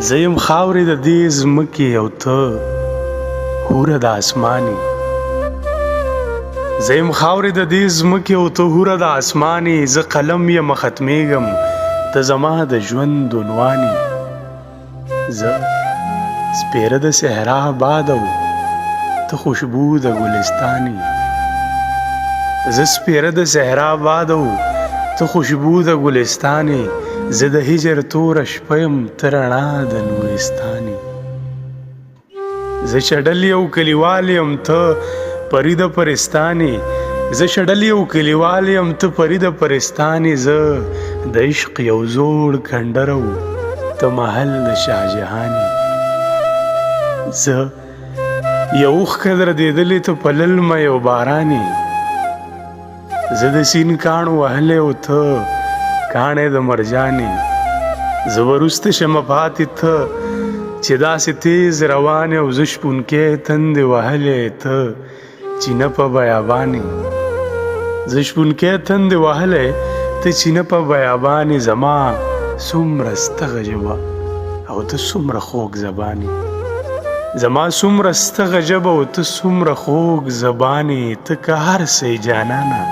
زه یم خاورې د دې ځمکې او ته حوره د اسمانې. زه یم خاورې د دې ځمکې او ته حوره د اسمانې. زه قلم یم ختمیږم ته زما د ژوند عنوان یې. زه سپیره د صحرا باد او ته خوشبو د ګلستان یې. زه سپیره د صحرا باد او ته خوشبو د ګلستان یې. زه د هجر توره شپه یم ته رڼا د نورستان یې. زه شډل یو کلیوال یم ته پری د پرستان یې. زه شډل یو کلیوال یم ته پری د پرستان یې. زه د عشق یو زوړ کندر او ته محل د شاهجهان یې. زه یو اوښکه درېدلې ته په للمه یو باران یې. زه د سیند کاڼو وهلی او ته کاڼی د مرجان یې. زه وروسته شمه پاتې ته چې داسې تیز روان یې. او زه شپونکی تندې وهلی ته چینه په بیابان یې. زه شپونکی تندې وهلی ته چینه په بیابان یې. زما څومره ستغه ژبه او ته څومره خوږ زبان یې. زما څومره ستغه ژبه او ته څومره خوږ زبان یې. ته که هر څه یې جانانه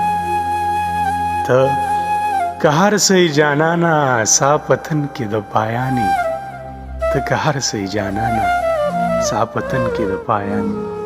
ته که هر څه یې جانانه سا په تن کې د پایان یې. ته که هر څه یې جانانه سا په تن کې د پایان یې.